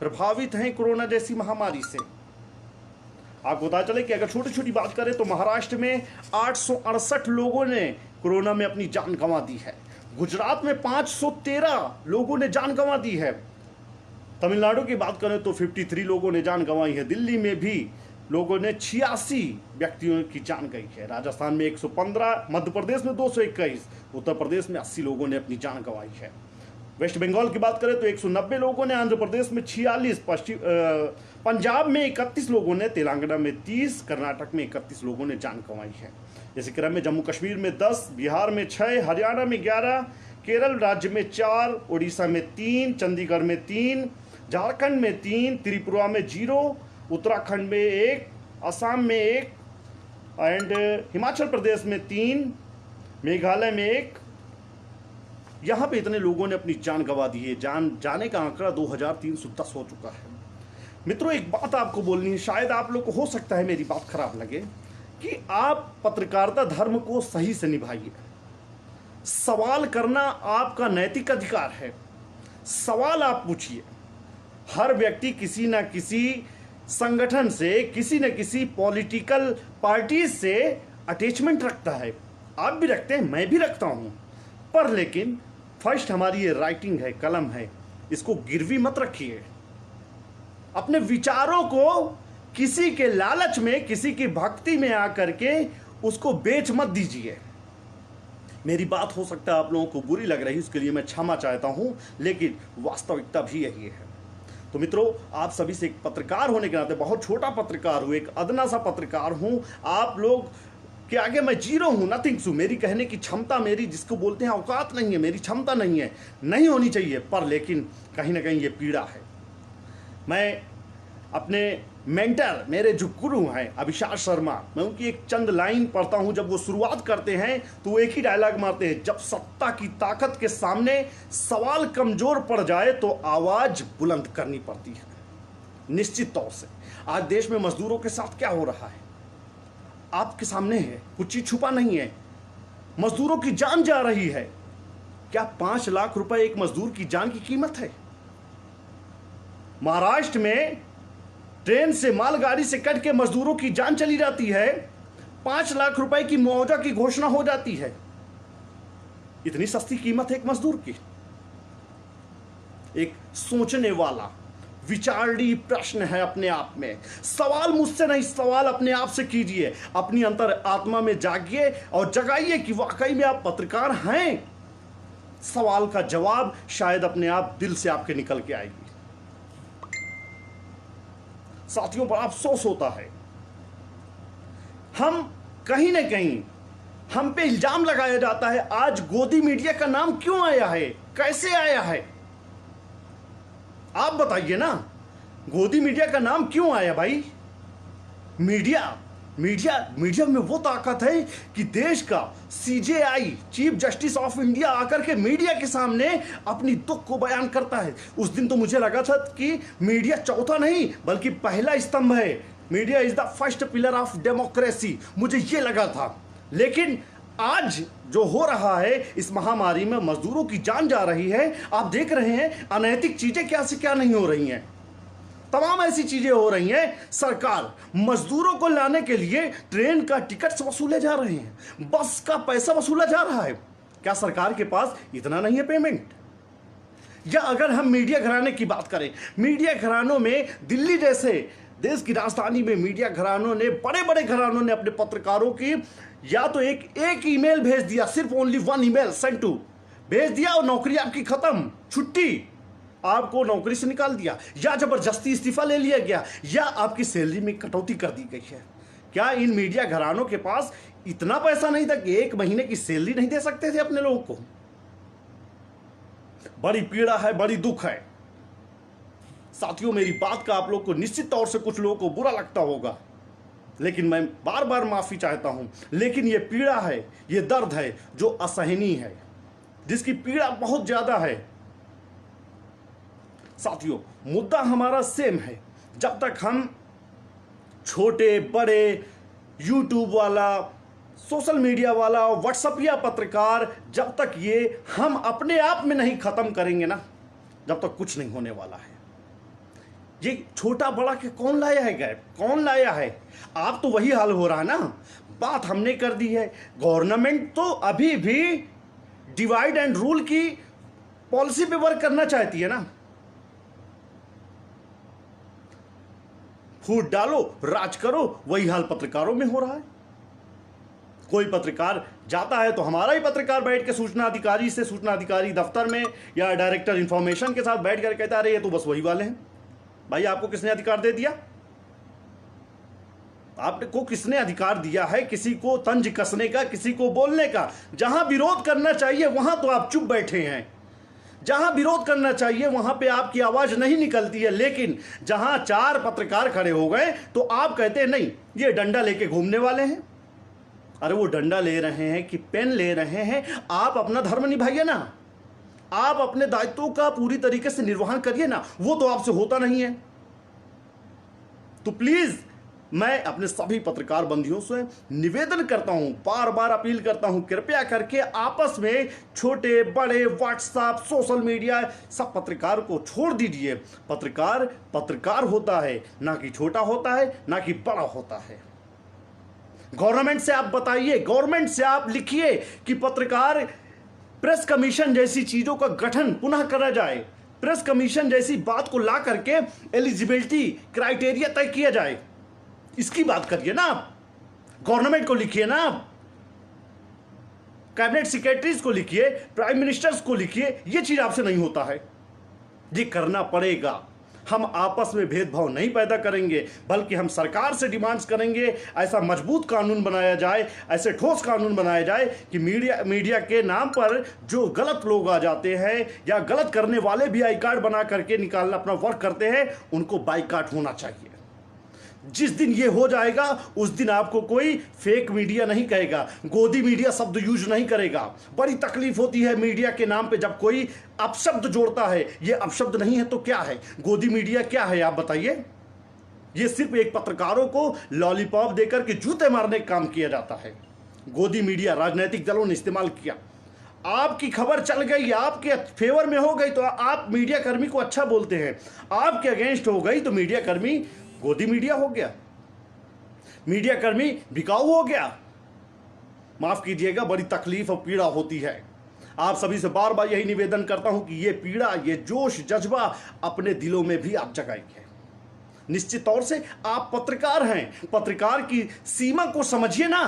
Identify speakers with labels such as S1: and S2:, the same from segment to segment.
S1: प्रभावित हैं कोरोना जैसी महामारी से। आपको पता चले कि अगर छोटी छोटी बात करें तो महाराष्ट्र में 868 लोगों ने कोरोना में अपनी जान गंवा दी है। गुजरात में 513 लोगों ने जान गंवा दी है। तमिलनाडु की बात करें तो 53 लोगों ने जान गंवाई है। दिल्ली में भी लोगों ने 86 व्यक्तियों की जान गई है। राजस्थान में 115, मध्य प्रदेश में 221, उत्तर प्रदेश में 80 लोगों ने अपनी जान गंवाई है। वेस्ट बंगाल की बात करें तो 190 लोगों ने, आंध्र प्रदेश में 46, पंजाब में 31 लोगों ने, तेलंगाना में 30, कर्नाटक में 31 लोगों ने जान गंवाई है। इसी क्रम में जम्मू कश्मीर में 10, बिहार में 6, हरियाणा में 11, केरल राज्य में 4, उड़ीसा में 3, चंडीगढ़ में 3, झारखंड में 3, त्रिपुरा में 0, उत्तराखंड में 1, असम में 1 एंड हिमाचल प्रदेश में 3, मेघालय में 1। यहाँ पे इतने लोगों ने अपनी जान गंवा दी है। जान जाने का आंकड़ा 2310 हो चुका है। मित्रों, एक बात आपको बोलनी है, शायद आप लोग को हो सकता है मेरी बात खराब लगे, कि आप पत्रकारिता धर्म को सही से निभाइए। सवाल करना आपका नैतिक अधिकार है। सवाल आप पूछिए। हर व्यक्ति किसी ना किसी संगठन से, किसी न किसी पॉलिटिकल पार्टी से अटैचमेंट रखता है। आप भी रखते हैं, मैं भी रखता हूं, पर लेकिन फर्स्ट हमारी ये राइटिंग है, कलम है, इसको गिरवी मत रखिए। अपने विचारों को किसी के लालच में, किसी की भक्ति में आकर के उसको बेच मत दीजिए। मेरी बात हो सकता है आप लोगों को बुरी लग रही, उसके लिए मैं क्षमा चाहता हूं, लेकिन वास्तविकता भी यही है। तो मित्रों, आप सभी से एक पत्रकार होने के नाते, बहुत छोटा पत्रकार हूं, एक अदना सा पत्रकार हूं, आप लोग के आगे मैं जीरो हूं, नथिंग सू। मेरी कहने की क्षमता, मेरी जिसको बोलते हैं औकात नहीं है, मेरी क्षमता नहीं है, नहीं होनी चाहिए, पर लेकिन कहीं ना कहीं ये पीड़ा है। मैं अपने मेंटर, मेरे जो गुरु हैं अभिषेक शर्मा, मैं उनकी एक चंद लाइन पढ़ता हूं। जब वो शुरुआत करते हैं तो वो एक ही डायलॉग मारते हैं, जब सत्ता की ताकत के सामने सवाल कमजोर पड़ जाए तो आवाज बुलंद करनी पड़ती है। निश्चित तौर से आज देश में मजदूरों के साथ क्या हो रहा है आपके सामने है, कुछ चीज छुपा नहीं है। मजदूरों की जान जा रही है। क्या 5 लाख रुपए एक मजदूर की जान की कीमत है? महाराष्ट्र में ट्रेन से, मालगाड़ी से कट के मजदूरों की जान चली जाती है, 5 लाख रुपए की मुआवजा की घोषणा हो जाती है। इतनी सस्ती कीमत है एक मजदूर की। एक सोचने वाला विचारणी प्रश्न है अपने आप में। सवाल मुझसे नहीं, सवाल अपने आप से कीजिए, अपनी अंतर आत्मा में जागिए और जगाइए कि वाकई में आप पत्रकार हैं। सवाल का जवाब शायद अपने आप दिल से आपके निकल के आएगी। साथियों, बड़ा अफसोस होता है, हम कहीं ना कहीं हम पे इल्जाम लगाया जाता है। आज गोदी मीडिया का नाम क्यों आया है, कैसे आया है, आप बताइए ना। गोदी मीडिया का नाम क्यों आया भाई? मीडिया में वो ताकत है कि देश का CJI, chief justice of India आकर के मीडिया के सामने अपनी दुख को बयान करता है। उस दिन तो मुझे लगा था कि मीडिया चौथा नहीं बल्कि पहला स्तंभ है। Media is the first pillar of democracy, मुझे ये लगा था। लेकिन आज जो हो रहा है, इस महामारी में मजदूरों की जान जा रही है। आप देख रहे हैं अनैतिक चीजें क्या से क्या नहीं हो रही हैं, तमाम ऐसी चीजें हो रही हैं। सरकार मजदूरों को लाने के लिए ट्रेन का टिकट वसूले जा रहे हैं, बस का पैसा वसूला जा रहा है। क्या सरकार के पास इतना नहीं है पेमेंट? या अगर हम मीडिया घराने की बात करें, मीडिया घरानों में दिल्ली जैसे देश की राजधानी में मीडिया घरानों ने, बड़े बड़े घरानों ने अपने पत्रकारों की या तो एक ईमेल भेज दिया, सिर्फ ओनली 1 ईमेल सेंड टू भेज दिया और नौकरी आपकी खत्म, छुट्टी, आपको नौकरी से निकाल दिया, या जबरदस्ती इस्तीफा ले लिया गया, या आपकी सैलरी में कटौती कर दी गई है। क्या इन मीडिया घरानों के पास इतना पैसा नहीं था कि 1 महीने की सैलरी नहीं दे सकते थे अपने लोगों को? बड़ी पीड़ा है, बड़ी दुख है। साथियों, मेरी बात का आप लोग को निश्चित तौर से कुछ लोगों को बुरा लगता होगा, लेकिन मैं बार बार माफी चाहता हूं। लेकिन यह पीड़ा है, यह दर्द है जो असहनीय है, जिसकी पीड़ा बहुत ज्यादा है। साथियों, मुद्दा हमारा सेम है। जब तक हम छोटे बड़े, यूट्यूब वाला, सोशल मीडिया वाला, व्हाट्सएप या पत्रकार, जब तक ये हम अपने आप में नहीं खत्म करेंगे ना, जब तक कुछ नहीं होने वाला है। ये छोटा बड़ा के कौन लाया है गैप, कौन लाया है? आप तो वही हाल हो रहा है ना। बात हमने कर दी है, गवर्नमेंट तो अभी भी डिवाइड एंड रूल की पॉलिसी पे वर्क करना चाहती है ना। फूट डालो, राज करो, वही हाल पत्रकारों में हो रहा है। कोई पत्रकार जाता है तो हमारा ही पत्रकार बैठ के सूचना अधिकारी दफ्तर में या डायरेक्टर इंफॉर्मेशन के साथ बैठ कर कहता है अरे ये तो बस वही वाले हैं। भाई आपको किसने अधिकार दे दिया? आपको किसने अधिकार दिया है किसी को तंज कसने का, किसी को बोलने का? जहां विरोध करना चाहिए वहां तो आप चुप बैठे हैं, जहां विरोध करना चाहिए वहां पे आपकी आवाज नहीं निकलती है। लेकिन जहां 4 पत्रकार खड़े हो गए तो आप कहते हैं नहीं ये डंडा लेके घूमने वाले हैं। अरे वो डंडा ले रहे हैं कि पेन ले रहे हैं, आप अपना धर्म निभाइए ना, आप अपने दायित्वों का पूरी तरीके से निर्वहन करिए ना, वो तो आपसे होता नहीं है। तो प्लीज मैं अपने सभी पत्रकार बंधुओं से निवेदन करता हूं, बार बार अपील करता हूं, कृपया करके आपस में छोटे बड़े व्हाट्सएप सोशल मीडिया सब पत्रकार को छोड़ दीजिए। पत्रकार पत्रकार होता है, ना कि छोटा होता है, ना कि बड़ा होता है। गवर्नमेंट से आप बताइए, गवर्नमेंट से आप लिखिए कि पत्रकार प्रेस कमीशन जैसी चीजों का गठन पुनः करा जाए, प्रेस कमीशन जैसी बात को ला करके एलिजिबिलिटी क्राइटेरिया तय किया जाए। इसकी बात करिए ना आप, गवर्नमेंट को लिखिए ना आप, कैबिनेट सेक्रेटरीज को लिखिए, प्राइम मिनिस्टर्स को लिखिए। यह चीज आपसे नहीं होता है, ये करना पड़ेगा। हम आपस में भेदभाव नहीं पैदा करेंगे, बल्कि हम सरकार से डिमांड्स करेंगे ऐसा मजबूत कानून बनाया जाए, ऐसे ठोस कानून बनाया जाए कि मीडिया के नाम पर जो गलत लोग आ जाते हैं या गलत करने वाले भी आई कार्ड बना करके निकालना अपना वर्क करते हैं, उनको बाइकाट होना चाहिए। जिस दिन ये हो जाएगा उस दिन आपको कोई फेक मीडिया नहीं कहेगा, गोदी मीडिया शब्द यूज नहीं करेगा। बड़ी तकलीफ होती है मीडिया के नाम पे जब कोई अपशब्द जोड़ता है। ये अपशब्द नहीं है तो क्या है? गोदी मीडिया क्या है आप बताइए? ये सिर्फ एक पत्रकारों को लॉलीपॉप देकर के जूते मारने का काम किया जाता है। गोदी मीडिया राजनीतिक दलों ने इस्तेमाल किया। आपकी खबर चल गई, आपके फेवर में हो गई तो आप मीडिया कर्मी को अच्छा बोलते हैं, आपके अगेंस्ट हो गई तो मीडिया कर्मी गोदी मीडिया हो गया, मीडिया कर्मी बिकाऊ हो गया। माफ कीजिएगा, बड़ी तकलीफ और पीड़ा होती है। आप सभी से बार बार यही निवेदन करता हूं कि ये पीड़ा, ये जोश जज्बा अपने दिलों में भी आप जगाइए। निश्चित तौर से आप पत्रकार हैं, पत्रकार की सीमा को समझिए ना।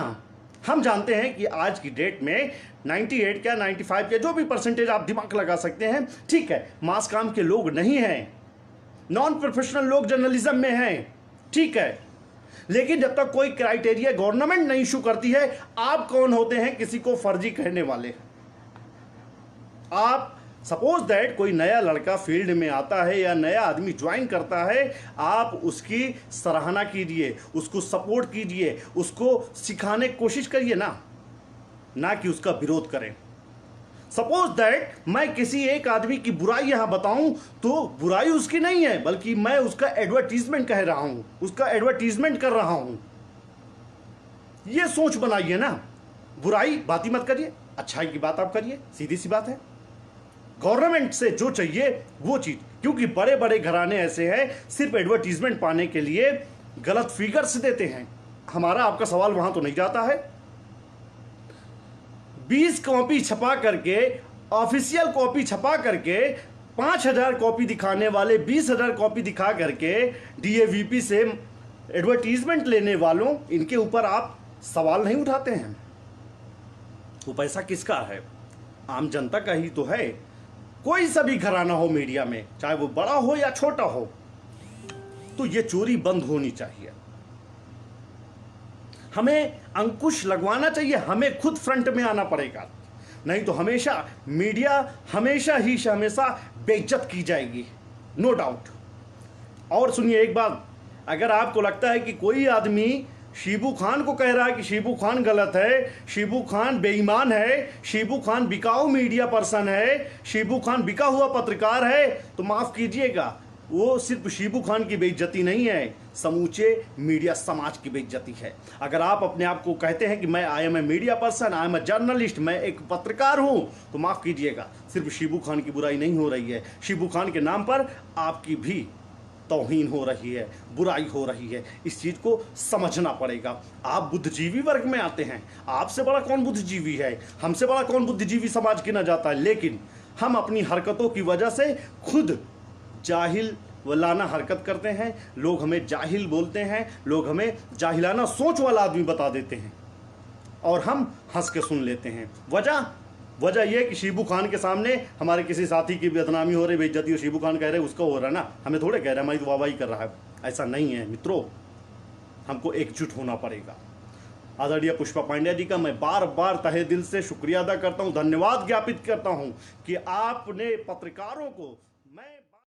S1: हम जानते हैं कि आज की डेट में 98 क्या 95 क्या जो भी परसेंटेज आप दिमाग लगा सकते हैं, ठीक है, मास काम के लोग नहीं हैं, नॉन प्रोफेशनल लोग जर्नलिज्म में हैं, ठीक है। लेकिन जब तक कोई क्राइटेरिया गवर्नमेंट नहीं इशू करती है, आप कौन होते हैं किसी को फर्जी कहने वाले? आप सपोज दैट कोई नया लड़का फील्ड में आता है या नया आदमी ज्वाइन करता है, आप उसकी सराहना कीजिए, उसको सपोर्ट कीजिए, उसको सिखाने की कोशिश करिए ना कि उसका विरोध करें। सपोज दैट मैं किसी एक आदमी की बुराई यहां बताऊं तो बुराई उसकी नहीं है, बल्कि मैं उसका एडवर्टीजमेंट कह रहा हूं, उसका एडवर्टीजमेंट कर रहा हूं। यह सोच बनाइए ना, बुराई बात ही मत करिए, अच्छाई की बात आप करिए, सीधी सी बात है। गवर्नमेंट से जो चाहिए वो चीज, क्योंकि बड़े बड़े घराने ऐसे हैं सिर्फ एडवर्टीजमेंट पाने के लिए गलत फिगर्स देते हैं। हमारा आपका सवाल वहां तो नहीं जाता है। 20 कॉपी छपा करके, ऑफिशियल कॉपी छपा करके 5000 कॉपी दिखाने वाले 20,000 कॉपी दिखा करके डीएवीपी से एडवर्टीजमेंट लेने वालों, इनके ऊपर आप सवाल नहीं उठाते हैं। वो पैसा किसका है? आम जनता का ही तो है। कोई सा भी घराना हो मीडिया में, चाहे वो बड़ा हो या छोटा हो, तो ये चोरी बंद होनी चाहिए। हमें अंकुश लगवाना चाहिए, हमें खुद फ्रंट में आना पड़ेगा, नहीं तो हमेशा मीडिया हमेशा बेइज्जत की जाएगी, नो डाउट। और सुनिए एक बात, अगर आपको लगता है कि कोई आदमी शिबू खान को कह रहा है कि शिबू खान गलत है, शिबू खान बेईमान है, शिबू खान बिकाऊ मीडिया पर्सन है, शिबू खान बिका हुआ पत्रकार है, तो माफ कीजिएगा, वो सिर्फ शिबू खान की बेइज्जती नहीं है, समूचे मीडिया समाज की बेइज्जती है। अगर आप अपने आप को कहते हैं कि मैं I am a media person, I am a journalist, मैं एक पत्रकार हूं, तो माफ कीजिएगा, सिर्फ शिबू खान की बुराई नहीं हो रही है, शिबू खान के नाम पर आपकी भी तौहीन हो रही है, बुराई हो रही है। इस चीज़ को समझना पड़ेगा। आप बुद्धिजीवी वर्ग में आते हैं, आपसे बड़ा कौन बुद्धिजीवी है, हमसे बड़ा कौन बुद्धिजीवी समाज गिना जाता है, लेकिन हम अपनी हरकतों की वजह से खुद जाहिल वलाना हरकत करते हैं। लोग हमें जाहिल बोलते हैं, लोग हमें जाहिलाना सोच वाला आदमी बता देते हैं और हम हंस के सुन लेते हैं। वजह यह कि शिबू खान के सामने हमारे किसी साथी की बदनामी हो रही, बेइज्जती हो, शिबू खान कह रहे उसका हो रहा है ना, हमें थोड़े कह रहे हमारी तो वाहवाही कर रहा है। ऐसा नहीं है मित्रों, हमको एकजुट होना पड़ेगा। आदरणीय पुष्पा पांड्या जी का मैं बार बार तहे दिल से शुक्रिया अदा करता हूं, धन्यवाद ज्ञापित करता हूं कि आपने पत्रकारों को